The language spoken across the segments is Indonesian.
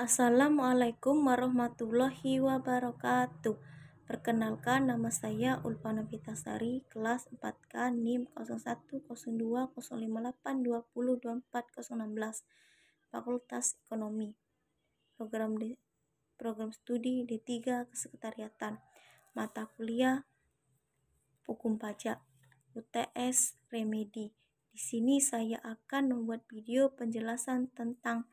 Assalamualaikum warahmatullahi wabarakatuh. Perkenalkan, nama saya Ulfa Novitasari, kelas 4K NIM 01020582024016, Fakultas Ekonomi, program studi D3 Kesekretariatan, mata kuliah Hukum Pajak, UTS Remedi. Di sini saya akan membuat video penjelasan tentang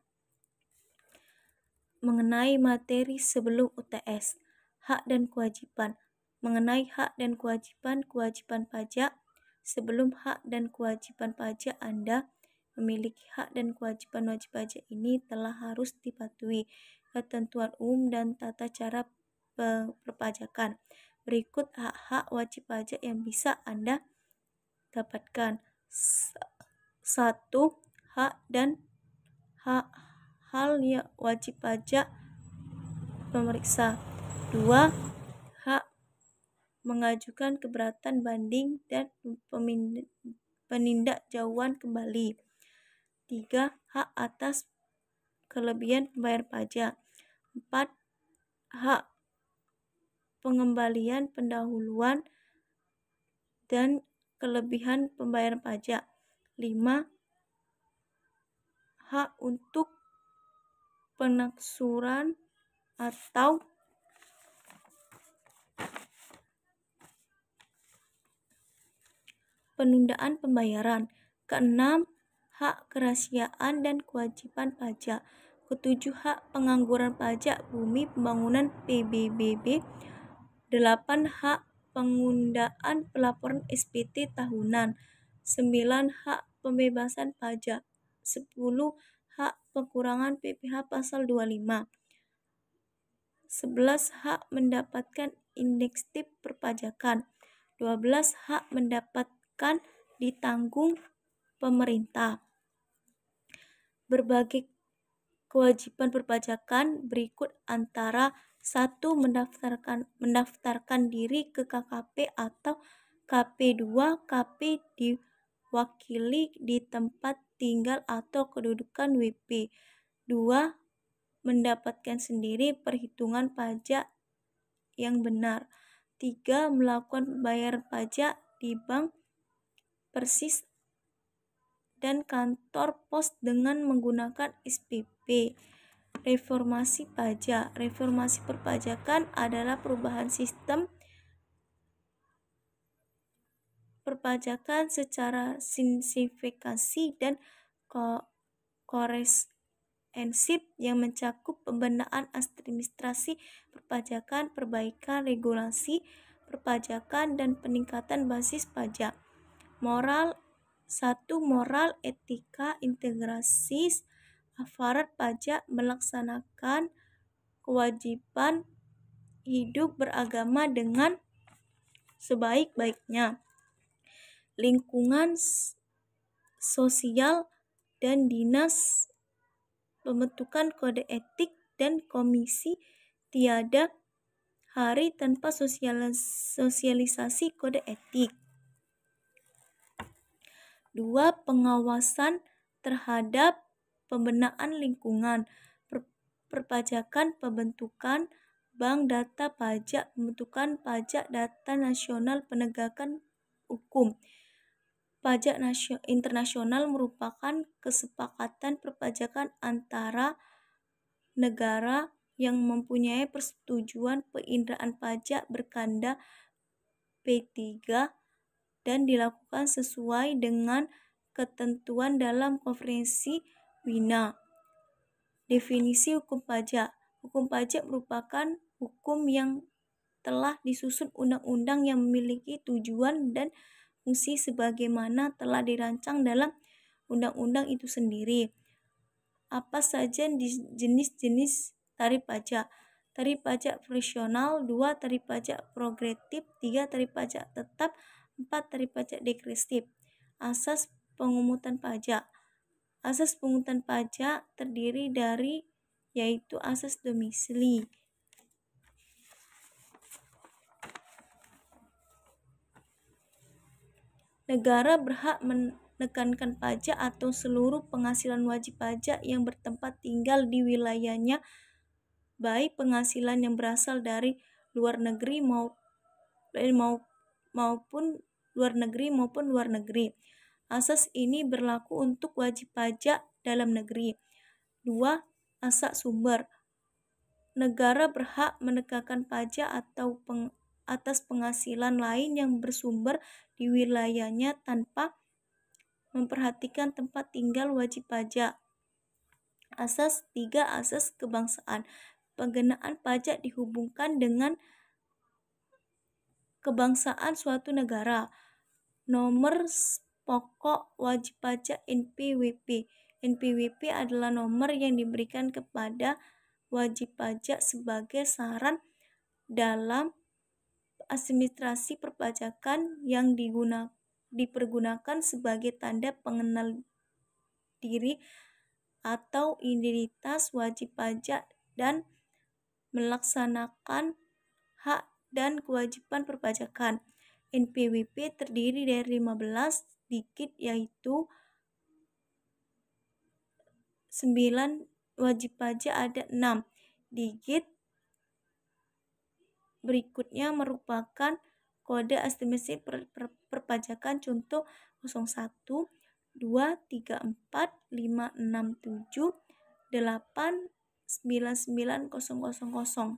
mengenai materi sebelum UTS, hak dan kewajiban. Mengenai hak dan kewajiban pajak. Sebelum hak dan kewajiban pajak, Anda memiliki hak dan kewajiban wajib pajak ini telah harus dipatuhi ketentuan umum dan tata cara perpajakan. Berikut hak-hak wajib pajak yang bisa Anda dapatkan. 1. Hak dan hal yang wajib pajak pemeriksa. 2. Hak mengajukan keberatan banding dan penindakjauhan kembali. 3. Hak atas kelebihan pembayar pajak. 4. Hak pengembalian pendahuluan dan kelebihan pembayaran pajak. 5. Hak untuk penaksuran atau penundaan pembayaran. 6. Hak kerahasiaan dan kewajiban pajak. 7. Hak pengangguran pajak bumi pembangunan PBBB. 8. Hak pengundaan pelaporan SPT tahunan. 9. Hak pembebasan pajak. 10. Hak pengurangan PPh pasal 25. 11. Hak mendapatkan indeks tip perpajakan. 12. Hak mendapatkan ditanggung pemerintah. Berbagai kewajiban perpajakan berikut antara 1. Mendaftarkan diri ke KKP atau KP2. KP diwakili di tempat tinggal atau kedudukan WP. 2. Mendapatkan sendiri perhitungan pajak yang benar. 3. Melakukan pembayaran pajak di bank, persis, dan kantor pos dengan menggunakan SPP. Reformasi pajak. Reformasi perpajakan adalah perubahan sistem perpajakan secara signifikasi dan komprehensif yang mencakup pembenahan administrasi perpajakan, perbaikan regulasi perpajakan, dan peningkatan basis pajak. Moral. 1. Moral, etika, integrasi aparat pajak melaksanakan kewajiban hidup beragama dengan sebaik-baiknya. Lingkungan sosial dan dinas pembentukan kode etik dan komisi tiada hari tanpa sosialisasi kode etik. 2. Pengawasan terhadap pembenahan lingkungan perpajakan, pembentukan bank data pajak, pembentukan pajak data nasional, penegakan hukum. Pajak internasional merupakan kesepakatan perpajakan antara negara yang mempunyai persetujuan penginderaan pajak berkanda P3 dan dilakukan sesuai dengan ketentuan dalam Konferensi Wina. Definisi hukum pajak. Hukum pajak merupakan hukum yang telah disusun undang-undang yang memiliki tujuan dan fungsi sebagaimana telah dirancang dalam undang-undang itu sendiri. Apa saja jenis-jenis tarif pajak? Tarif pajak profesional. 2. Tarif pajak progresif. 3. Tarif pajak tetap. 4. Tarif pajak degresif. Asas pengukutan pajak. Asas pengukutan pajak terdiri dari yaitu asas domisili. Negara berhak menekankan pajak atau seluruh penghasilan wajib pajak yang bertempat tinggal di wilayahnya, baik penghasilan yang berasal dari luar negeri maupun luar negeri. Asas ini berlaku untuk wajib pajak dalam negeri. 2. Asas sumber. Negara berhak menegakkan pajak atas penghasilan lain yang bersumber di wilayahnya tanpa memperhatikan tempat tinggal wajib pajak. Asas 3. Asas kebangsaan. Pengenaan pajak dihubungkan dengan kebangsaan suatu negara. Nomor pokok wajib pajak NPWP. NPWP adalah nomor yang diberikan kepada wajib pajak sebagai syarat dalam administrasi perpajakan yang dipergunakan sebagai tanda pengenal diri atau identitas wajib pajak dan melaksanakan hak dan kewajiban perpajakan. NPWP terdiri dari 15 digit, yaitu 9 wajib pajak ada 6 digit. Berikutnya merupakan kode administrasi perpajakan, contoh 01, 2, 3, 4, 5, 6, 7, 8, 9, 9, 0, 0, 0.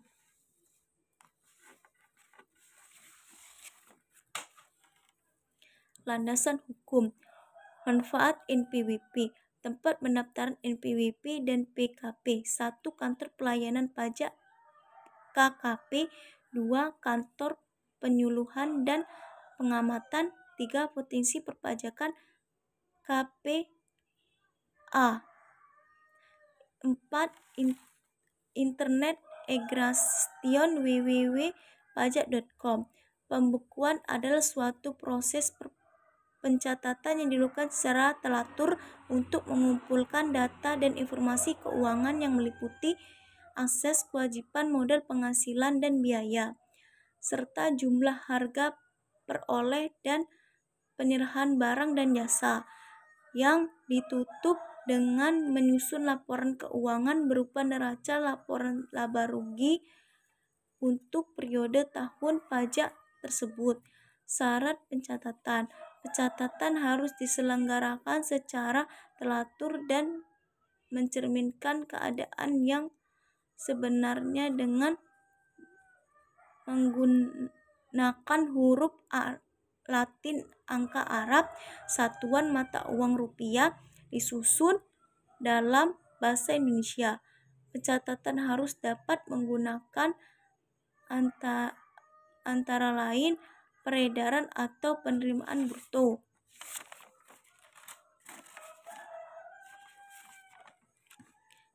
Landasan hukum. Manfaat NPWP. Tempat pendaftaran NPWP dan PKP. 1. Kantor pelayanan pajak KKP. 2. Kantor penyuluhan dan pengamatan. 3. Potensi perpajakan KPA. 4. Internet aggregation www.pajak.com. Pembukuan adalah suatu proses pencatatan yang dilakukan secara teratur untuk mengumpulkan data dan informasi keuangan yang meliputi akses, kewajiban, modal, penghasilan, dan biaya, serta jumlah harga peroleh dan penyerahan barang dan jasa, yang ditutup dengan menyusun laporan keuangan berupa neraca laporan laba rugi untuk periode tahun pajak tersebut. Syarat pencatatan. Pencatatan harus diselenggarakan secara teratur dan mencerminkan keadaan yang sebenarnya dengan menggunakan huruf Latin, angka Arab, satuan mata uang rupiah, disusun dalam bahasa Indonesia. Pencatatan harus dapat menggunakan antara lain peredaran atau penerimaan bruto,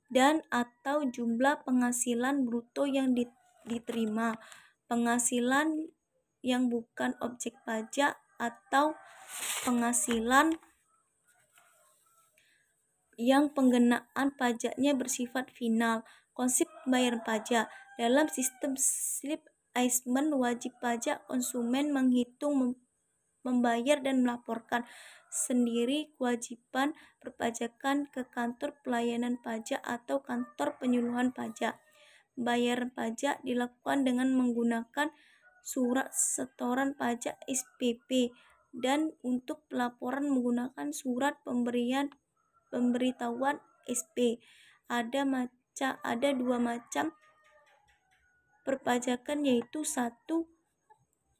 dan atau jumlah penghasilan bruto yang diterima, penghasilan yang bukan objek pajak, atau penghasilan yang pengenaan pajaknya bersifat final. Konsep pembayaran pajak. Dalam sistem slip assessment wajib pajak, konsumen menghitung, membayar, dan melaporkan sendiri kewajiban perpajakan ke kantor pelayanan pajak atau kantor penyuluhan pajak. Pembayaran pajak dilakukan dengan menggunakan surat setoran pajak SPP, dan untuk pelaporan menggunakan surat pemberitahuan SP. Ada dua macam perpajakan, yaitu 1.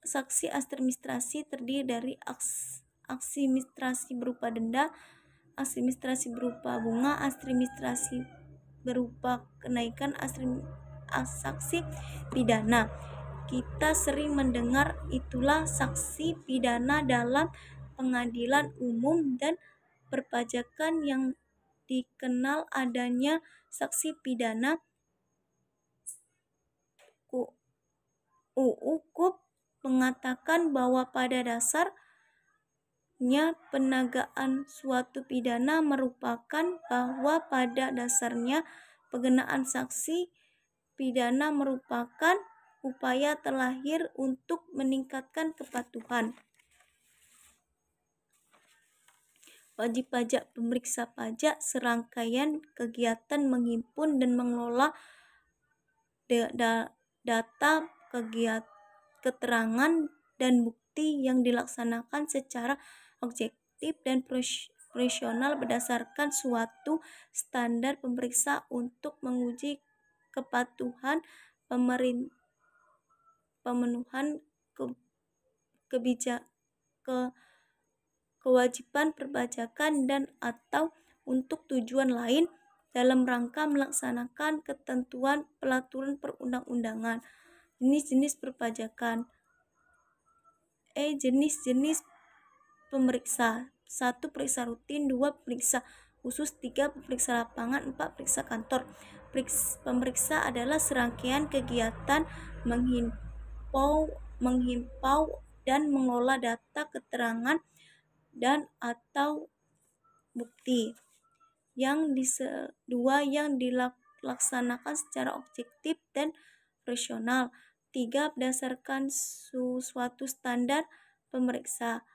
Sanksi administrasi terdiri dari aksi administrasi berupa denda, aksi administrasi berupa bunga, aksi administrasi berupa kenaikan, sanksi pidana. Kita sering mendengar itulah sanksi pidana dalam pengadilan umum dan perpajakan yang dikenal adanya sanksi pidana. UU KUP mengatakan bahwa pada dasarnya penegakan suatu pidana merupakan bahwa pada dasarnya pengenaan sanksi pidana merupakan upaya terlahir untuk meningkatkan kepatuhan. Wajib pajak pemeriksa pajak serangkaian kegiatan menghimpun dan mengelola data, keterangan, dan bukti yang dilaksanakan secara objektif dan profesional berdasarkan suatu standar pemeriksa untuk menguji kepatuhan pemenuhan kewajiban perpajakan dan atau untuk tujuan lain dalam rangka melaksanakan ketentuan peraturan perundang-undangan. Jenis-jenis perpajakan. Jenis-jenis pemeriksa. 1. Periksa rutin. 2. Periksa khusus. 3. Periksa lapangan. 4. Periksa kantor. Pemeriksa adalah serangkaian kegiatan menghimpau dan mengelola data, keterangan, dan atau bukti. Yang dilaksanakan secara objektif dan profesional. 3. Berdasarkan suatu standar pemeriksa.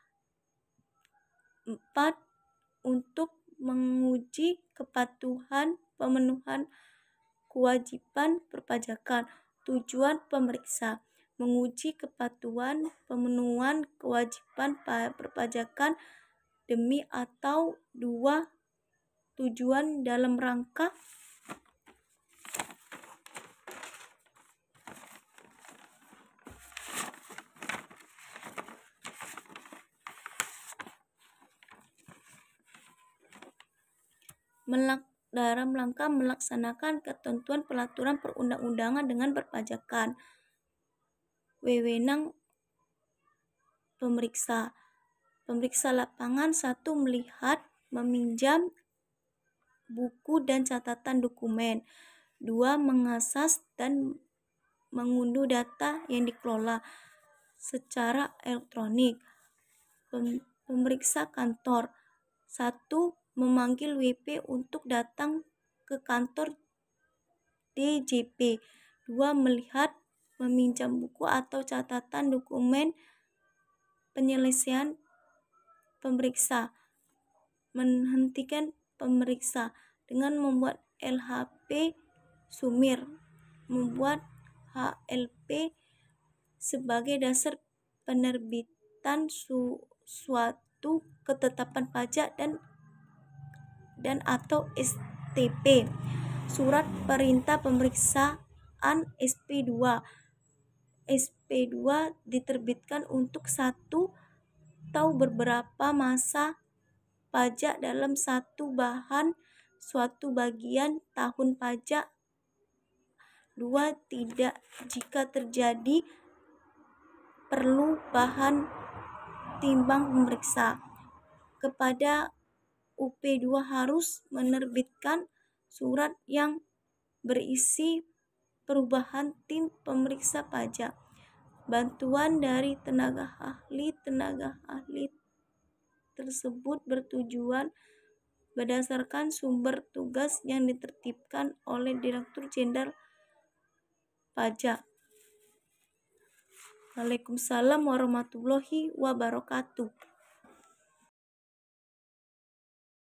4. Untuk menguji kepatuhan pemenuhan kewajiban perpajakan. Tujuan pemeriksa: menguji kepatuhan pemenuhan kewajiban perpajakan demi atau 2 tujuan dalam rangka dalam rangka melaksanakan ketentuan peraturan perundang-undangan dengan perpajakan. Wewenang pemeriksa. Pemeriksa lapangan: 1. Melihat, meminjam buku dan catatan dokumen. 2. Mengakses dan mengunduh data yang dikelola secara elektronik. Pemeriksa kantor: 1. Memanggil WP untuk datang ke kantor DJP. 2. Melihat, meminjam buku atau catatan dokumen penyelesaian pemeriksa. Menghentikan pemeriksa dengan membuat LHP sumir. Membuat HLP sebagai dasar penerbitan suatu ketetapan pajak dan atau STP. Surat perintah pemeriksaan SP2. SP2 diterbitkan untuk satu atau beberapa masa pajak dalam suatu bagian tahun pajak. 2. Tidak jika terjadi perlu bahan timbang pemeriksa. Kepada UP2 harus menerbitkan surat yang berisi perubahan tim pemeriksa pajak. Bantuan dari tenaga ahli tersebut bertujuan berdasarkan sumber tugas yang ditertibkan oleh Direktur Jenderal Pajak. Waalaikumsalam warahmatullahi wabarakatuh.